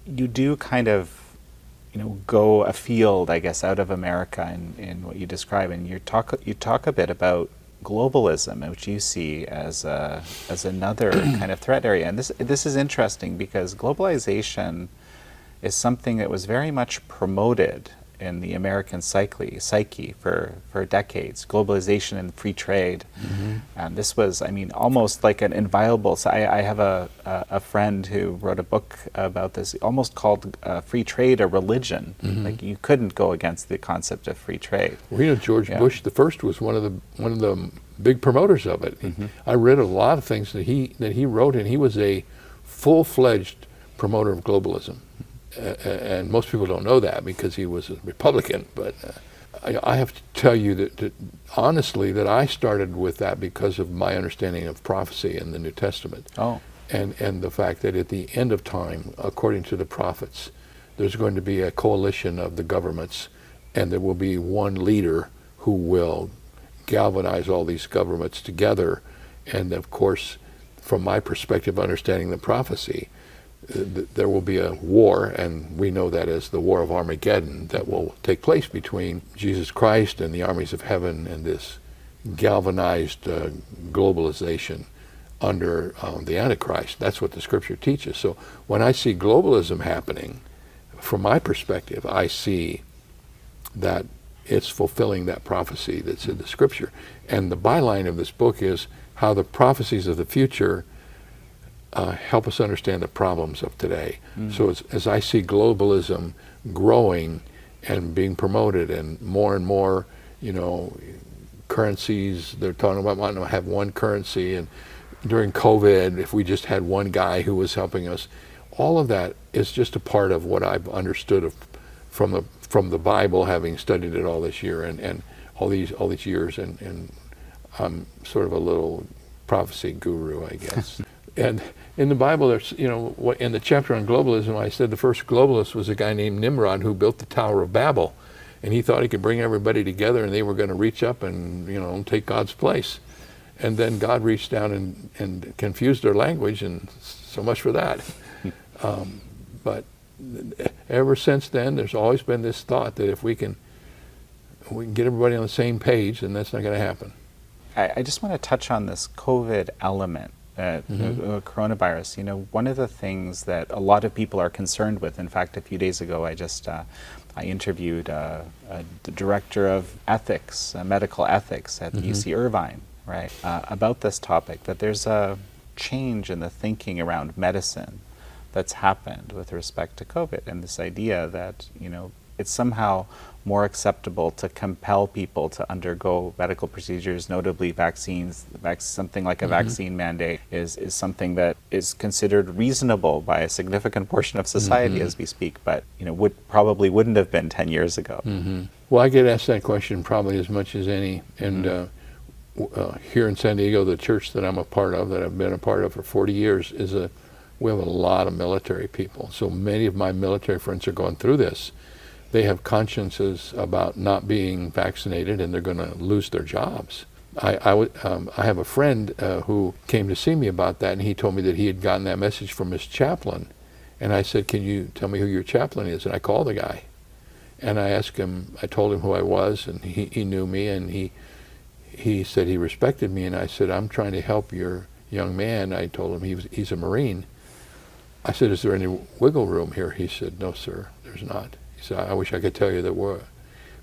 you do kind of, go afield, I guess, out of America in what you describe, and you talk a bit about globalism, which you see as another kind of threat area. And this is interesting because globalization is something that was very much promoted in the American psyche for decades. Globalization and free trade, and this was, almost like an inviolable. So I have a friend who wrote a book about this, almost called free trade a religion. Like you couldn't go against the concept of free trade. Well, George Bush the first was one of the big promoters of it. I read a lot of things that he wrote, and he was a full-fledged promoter of globalism. And most people don't know that because he was a Republican, but I have to tell you that honestly that I started with that because of my understanding of prophecy in the New Testament. Oh. And the fact that at the end of time, according to the prophets, there's going to be a coalition of the governments, and there will be one leader who will galvanize all these governments together. And of course, from my perspective, understanding the prophecy, there will be a war, and we know that as the War of Armageddon, that will take place between Jesus Christ and the armies of heaven and this galvanized globalization under the Antichrist. That's what the Scripture teaches. So when I see globalism happening, from my perspective, I see that it's fulfilling that prophecy that's in the Scripture. And the byline of this book is how the prophecies of the future help us understand the problems of today. So as I see globalism growing and being promoted, and more, currencies, they're talking about wanting to have one currency, and during COVID, if we just had one guy who was helping us, all of that is just a part of what I've understood from the Bible, having studied it all this year and all these years, and I'm sort of a little prophecy guru, I guess. And in the Bible, there's, in the chapter on globalism, I said the first globalist was a guy named Nimrod who built the Tower of Babel. And he thought he could bring everybody together and they were going to reach up and, take God's place. And then God reached down and confused their language, and so much for that. But ever since then, there's always been this thought that if we can get everybody on the same page, then that's not going to happen. I just want to touch on this COVID element. Coronavirus, one of the things that a lot of people are concerned with, in fact, a few days ago, I interviewed the director of ethics, medical ethics at UC Irvine, right, about this topic, that there's a change in the thinking around medicine that's happened with respect to COVID, and this idea that, it's somehow more acceptable to compel people to undergo medical procedures, notably vaccines. Something like a vaccine mandate is something that is considered reasonable by a significant portion of society as we speak, but probably wouldn't have been 10 years ago. Well, I get asked that question probably as much as any, and here in San Diego, the church that I'm a part of, that I've been a part of for 40 years, we have a lot of military people. So many of my military friends are going through this. They have consciences about not being vaccinated, and they're going to lose their jobs. I have a friend who came to see me about that, and he told me that he had gotten that message from his chaplain. And I said, can you tell me who your chaplain is? And I called the guy. And I asked him, I told him who I was, and he knew me, and he said he respected me. And I said, I'm trying to help your young man. I told him he's a Marine. I said, is there any wiggle room here? He said, no, sir, there's not. He said, I wish I could tell you there were.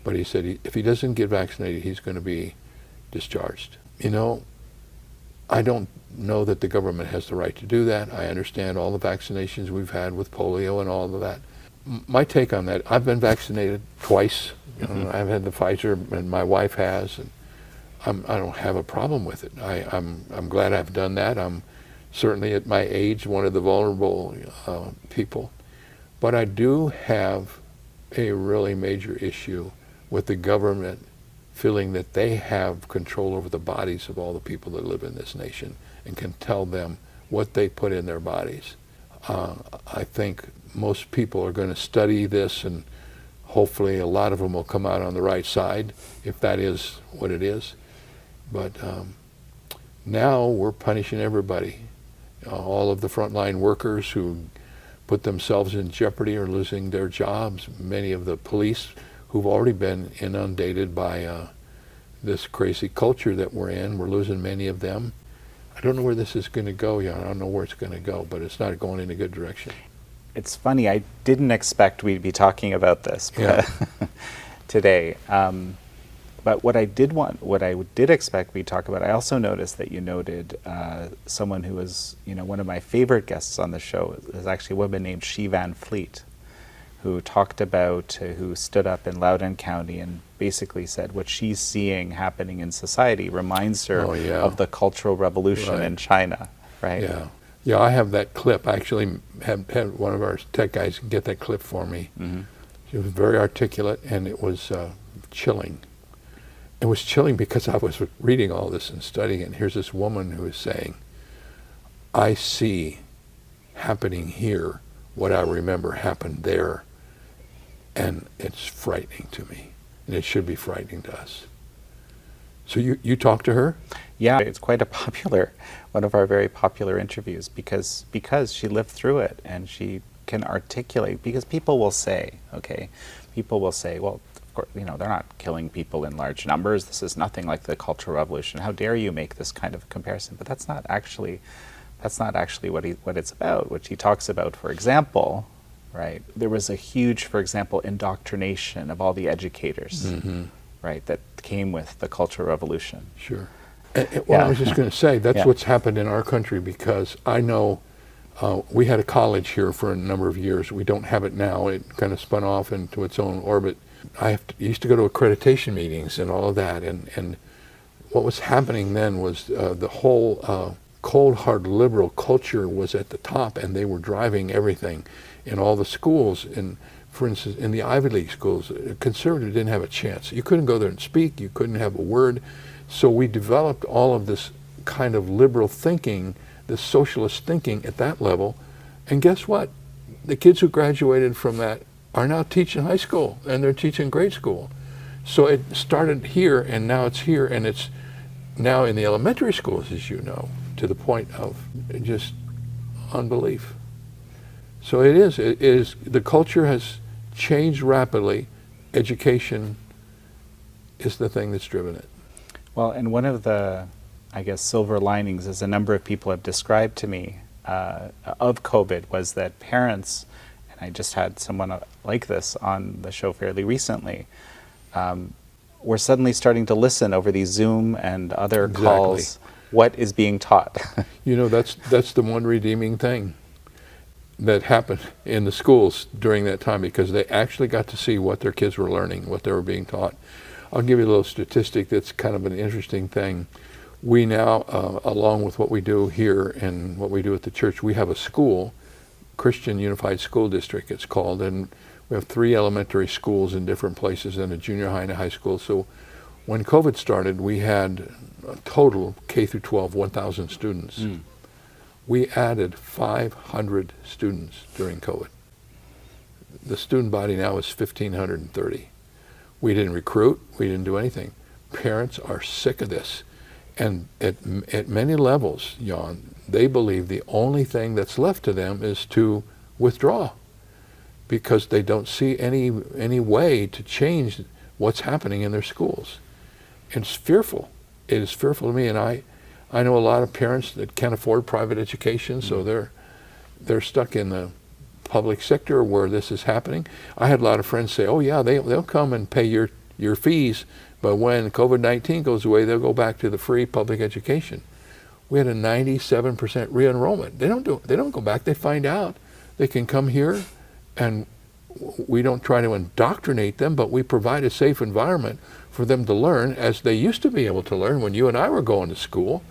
But he said, if he doesn't get vaccinated, he's going to be discharged. I don't know that the government has the right to do that. I understand all the vaccinations we've had with polio and all of that. My take on that, I've been vaccinated twice. I've had the Pfizer, and my wife has, and I don't have a problem with it. I'm glad I've done that. I'm certainly at my age one of the vulnerable people. But I do have a really major issue with the government feeling that they have control over the bodies of all the people that live in this nation and can tell them what they put in their bodies. I think most people are going to study this, and hopefully a lot of them will come out on the right side, if that is what it is. But now we're punishing everybody. All of the frontline workers who put themselves in jeopardy or losing their jobs. Many of the police who've already been inundated by this crazy culture that we're in, we're losing many of them. I don't know where this is going to go yet. I don't know where it's going to go, but it's not going in a good direction. It's funny, I didn't expect we'd be talking about this today. But what I did expect we'd talk about, I also noticed that you noted someone who was, one of my favorite guests on the show is actually a woman named She Van Fleet, who talked about, who stood up in Loudoun County and basically said what she's seeing happening in society reminds her of the Cultural Revolution in China, right? Yeah. Yeah, I have that clip. I actually had one of our tech guys get that clip for me. Mm-hmm. She was very articulate, and it was chilling. It was chilling because I was reading all this and studying it, and here's this woman who is saying, I see happening here what I remember happened there, and it's frightening to me, and it should be frightening to us. So you talked to her? Yeah, it's quite one of our very popular interviews because she lived through it and she can articulate, because people will say, well, of course, they're not killing people in large numbers. This is nothing like the Cultural Revolution. How dare you make this kind of comparison? But that's not actually what it's about. What she talks about, for example, right? There was a huge, for example, indoctrination of all the educators, right, that came with the Cultural Revolution. Sure. Well, I was just going to say, that's what's happened in our country, because I know we had a college here for a number of years. We don't have it now. It kind of spun off into its own orbit. I used to go to accreditation meetings and all of that, and what was happening then was the whole cold, hard liberal culture was at the top, and they were driving everything in all the schools. And for instance, in the Ivy League schools, a conservative didn't have a chance. You couldn't go there and speak. You couldn't have a word. So we developed all of this kind of liberal thinking, this socialist thinking at that level. And guess what? The kids who graduated from that are now teaching high school, and they're teaching grade school. So it started here, and now it's here, and it's now in the elementary schools, as you know, to the point of just unbelief. So it is, the culture has changed rapidly. Education is the thing that's driven it. Well, and one of the, I guess, silver linings, as a number of people have described to me of COVID, was that parents, and I just had someone like this on the show fairly recently, were suddenly starting to listen over these Zoom and other calls what is being taught. That's the one redeeming thing that happened in the schools during that time, because they actually got to see what their kids were learning, what they were being taught. I'll give you a little statistic that's kind of an interesting thing. We now, along with what we do here and what we do at the church, we have a school, Christian Unified School District it's called, and we have 3 elementary schools in different places and a junior high and a high school. So when COVID started, we had a total K through 12, 1,000 students. We added 500 students during COVID. The student body now is 1,530. We didn't recruit, we didn't do anything. Parents are sick of this. And at many levels, Jan, they believe the only thing that's left to them is to withdraw, because they don't see any way to change what's happening in their schools. It's fearful. It is fearful to me, and I know a lot of parents that can't afford private education, so they're stuck in the public sector where this is happening. I had a lot of friends say, oh yeah, they'll come and pay your fees, but when COVID-19 goes away, they'll go back to the free public education. We had a 97% re-enrollment. They don't go back. They find out they can come here, and we don't try to indoctrinate them, but we provide a safe environment for them to learn as they used to be able to learn when you and I were going to school.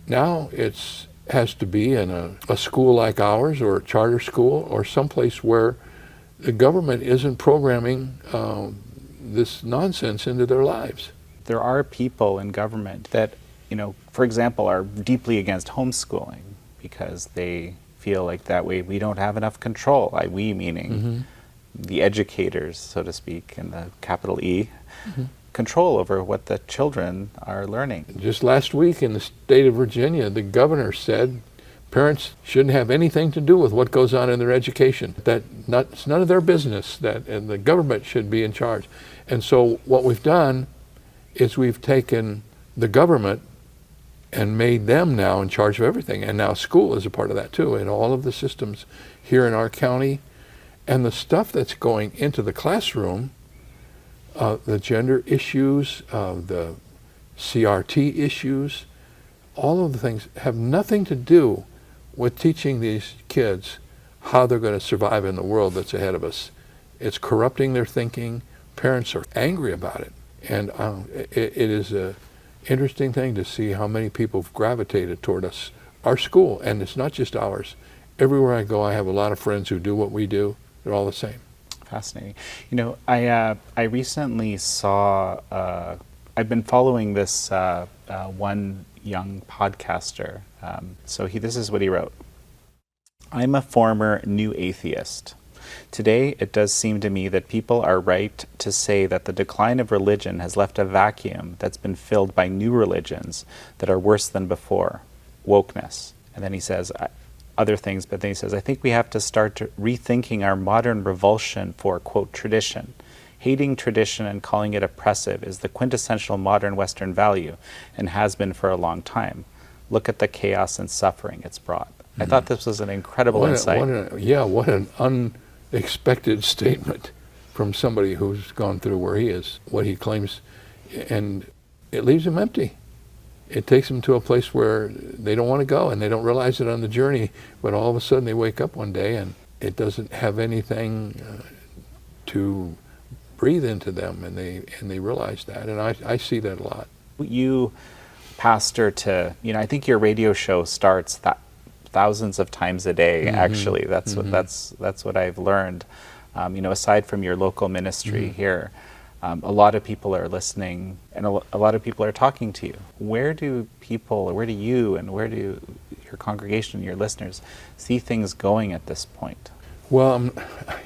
Now it has to be in a school like ours, or a charter school, or someplace where the government isn't programming this nonsense into their lives. There are people in government that, for example, are deeply against homeschooling because they feel like that way we don't have enough control. We meaning the educators, so to speak, in the capital E, control over what the children are learning. Just last week in the state of Virginia, the governor said Parents shouldn't have anything to do with what goes on in their education. It's none of their business, and the government should be in charge. And so what we've done is we've taken the government and made them now in charge of everything. And now school is a part of that too, and all of the systems here in our county. And the stuff that's going into the classroom, the gender issues, the CRT issues, all of the things have nothing to do with teaching these kids how they're going to survive in the world that's ahead of us. It's corrupting their thinking. Parents are angry about it. And it is an interesting thing to see how many people have gravitated toward us, our school, and it's not just ours. Everywhere I go, I have a lot of friends who do what we do. They're all the same. Fascinating. You know, I recently saw, I've been following this one young podcaster. This is what he wrote. I'm a former new atheist. Today, it does seem to me that people are right to say that the decline of religion has left a vacuum that's been filled by new religions that are worse than before. Wokeness. And then he says other things, but then he says, I think we have to start rethinking our modern revulsion for, quote, tradition. Hating tradition and calling it oppressive is the quintessential modern Western value and has been for a long time. Look at the chaos and suffering it's brought. I thought this was an incredible insight. What an unexpected statement from somebody who's gone through where he is, what he claims, and it leaves him empty. It takes them to a place where they don't want to go, and they don't realize it on the journey, but all of a sudden they wake up one day and it doesn't have anything to breathe into them, and they realize that, and I see that a lot. You pastor to, I think your radio show starts thousands of times a day, actually. That's what I've learned. Aside from your local ministry here, a lot of people are listening, and a lot of people are talking to you. Where do you and where do your congregation, your listeners, see things going at this point? Well,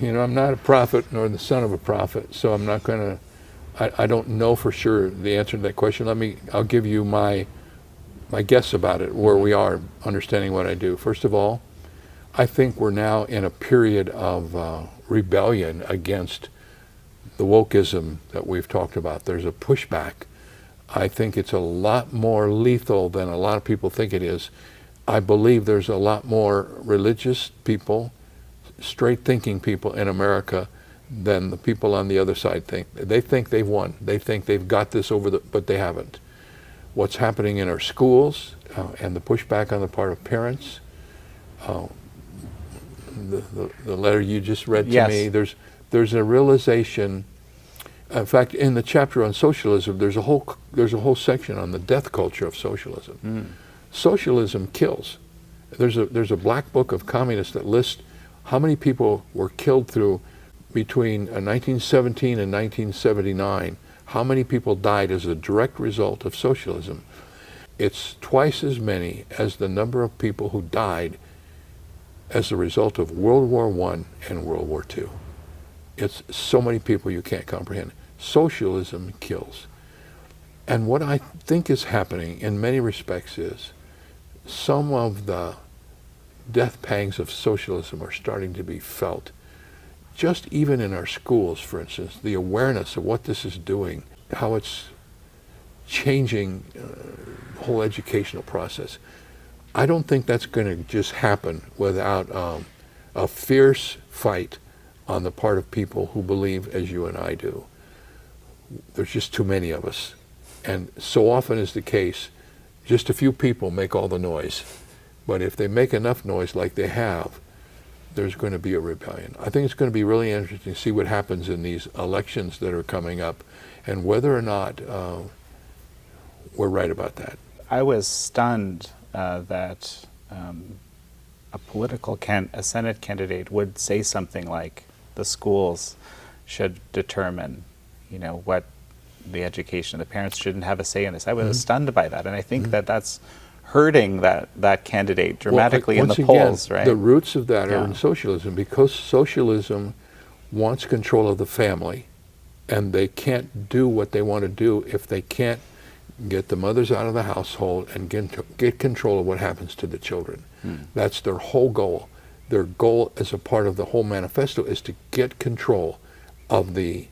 I'm not a prophet nor the son of a prophet, so I'm not going to, I don't know for sure the answer to that question. I'll give you my guess about it, where we are understanding what I do. First of all, I think we're now in a period of rebellion against the wokeism that we've talked about. There's a pushback. I think it's a lot more lethal than a lot of people think it is. I believe there's a lot more religious people, straight thinking people in America than the people on the other side think. They think they've won. They think they've got this but they haven't. What's happening in our schools and the pushback on the part of parents, the letter you just read to me, there's a realization. In fact, in the chapter on socialism, there's a whole section on the death culture of socialism. Socialism kills. There's a black book of communists that lists how many people were killed between 1917 and 1979. How many people died as a direct result of socialism? It's twice as many as the number of people who died as a result of World War I and World War II. It's so many people you can't comprehend. Socialism kills. And what I think is happening in many respects is some of the death pangs of socialism are starting to be felt. Just even in our schools, for instance, the awareness of what this is doing, how it's changing the whole educational process. I don't think that's going to just happen without a fierce fight on the part of people who believe as you and I do. There's just too many of us. And so often is the case, just a few people make all the noise. But if they make enough noise like they have, there's going to be a rebellion. I think it's going to be really interesting to see what happens in these elections that are coming up and whether or not we're right about that. I was stunned that a Senate candidate would say something like the schools should determine, what the education, the parents shouldn't have a say in this. I was stunned by that, and I think that's hurting that candidate dramatically in the polls, right? The roots of that are in socialism, because socialism wants control of the family, and they can't do what they want to do if they can't get the mothers out of the household and get control of what happens to the children. That's their whole goal. Their goal as a part of the whole manifesto is to get control of the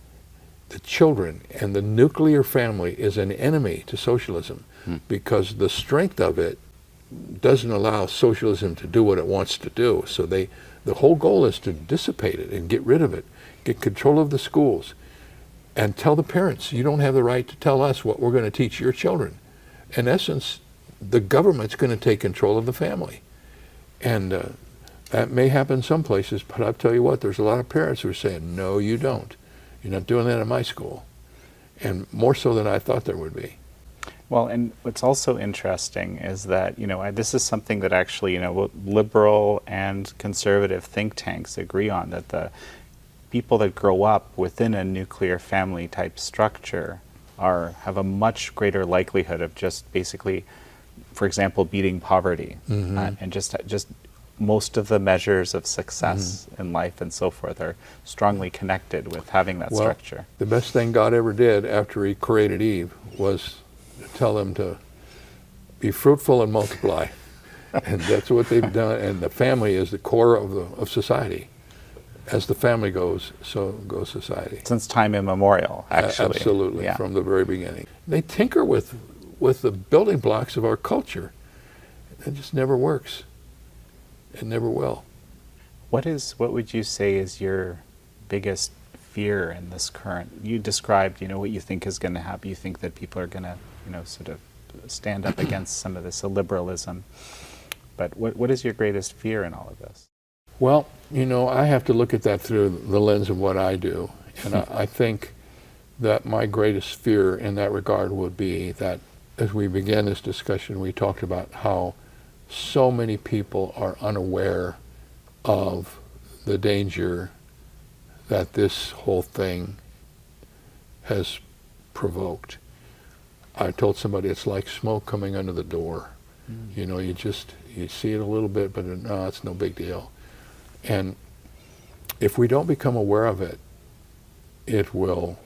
children, and the nuclear family is an enemy to socialism because the strength of it doesn't allow socialism to do what it wants to do. So the whole goal is to dissipate it and get rid of it, get control of the schools, and tell the parents, you don't have the right to tell us what we're going to teach your children. In essence, the government's going to take control of the family. And that may happen some places, but I'll tell you what, there's a lot of parents who are saying, no, you don't. You're not doing that in my school. And more so than I thought there would be. Well, and what's also interesting is that, this is something that actually, liberal and conservative think tanks agree on, that the people that grow up within a nuclear family type structure have a much greater likelihood of just basically, for example, beating poverty, and just most of the measures of success in life and so forth are strongly connected with having that structure. The best thing God ever did after he created Eve was to tell them to be fruitful and multiply. And that's what they've done. And the family is the core of society. As the family goes, so goes society. Since time immemorial, actually. Absolutely, Yeah. from the very beginning. They tinker with the building blocks of our culture. It just never works. It never will. What would you say is your biggest fear in this current? You described, what you think is going to happen. You think that people are going to, sort of stand up against some of this liberalism. But what is your greatest fear in all of this? Well, I have to look at that through the lens of what I do. And I think that my greatest fear in that regard would be that as we began this discussion, we talked about how so many people are unaware of the danger that this whole thing has provoked. I told somebody it's like smoke coming under the door. You see it a little bit, but no, it's no big deal. And if we don't become aware of it, it'll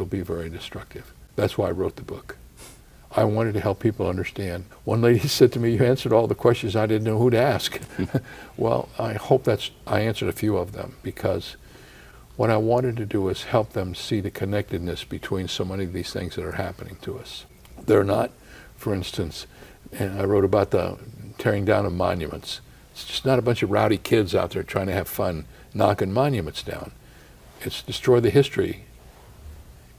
be very destructive. That's why I wrote the book. I wanted to help people understand. One lady said to me, you answered all the questions I didn't know who to ask. Well, I hope I answered a few of them, because what I wanted to do is help them see the connectedness between so many of these things that are happening to us. They're not, for instance, and I wrote about the tearing down of monuments. It's just not a bunch of rowdy kids out there trying to have fun knocking monuments down. It's destroy the history,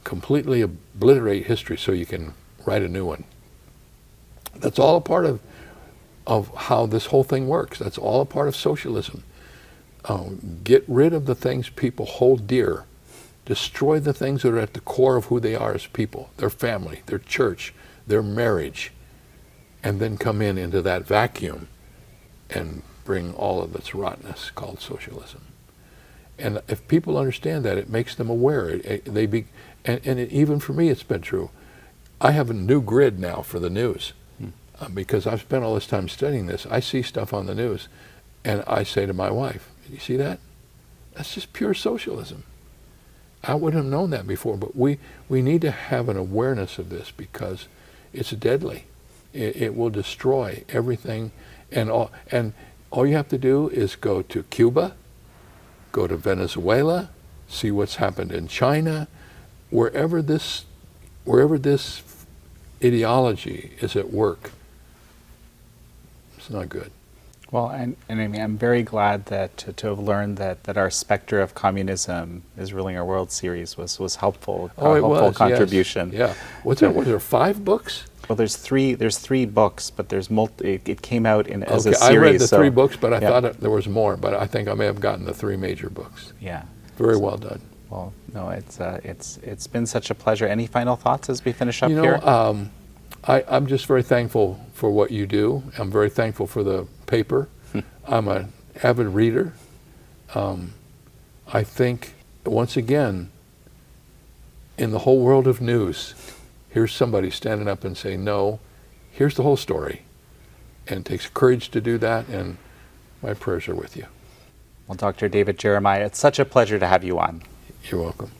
completely obliterate history so you can write a new one. That's all a part of how this whole thing works. That's all a part of socialism. Get rid of the things people hold dear. Destroy the things that are at the core of who they are as people, their family, their church, their marriage, and then come into that vacuum and bring all of its rottenness called socialism. And if people understand that, it makes them aware. Even for me, it's been true. I have a new grid now for the news because I've spent all this time studying this. I see stuff on the news, and I say to my wife, you see that? That's just pure socialism. I wouldn't have known that before, but we need to have an awareness of this because it's deadly. It will destroy everything, and all you have to do is go to Cuba, go to Venezuela, see what's happened in China, wherever this ideology is at work. It's not good. Well, and I mean, I'm very glad that to have learned that our Spectre of Communism is Ruling Our World series was helpful. Oh, it was, contribution. Yes. Yeah. Was there 5 books? Well, there's three books, but there's it came out as a series. I read the 3 books, but I thought there was more. But I think I may have gotten the 3 major books. Yeah. Very well done. Well, no, it's been such a pleasure. Any final thoughts as we finish up here? I'm just very thankful for what you do. I'm very thankful for the paper. I'm an avid reader. I think, once again, in the whole world of news, here's somebody standing up and saying, no, here's the whole story. And it takes courage to do that, and my prayers are with you. Well, Dr. David Jeremiah, it's such a pleasure to have you on. You're welcome.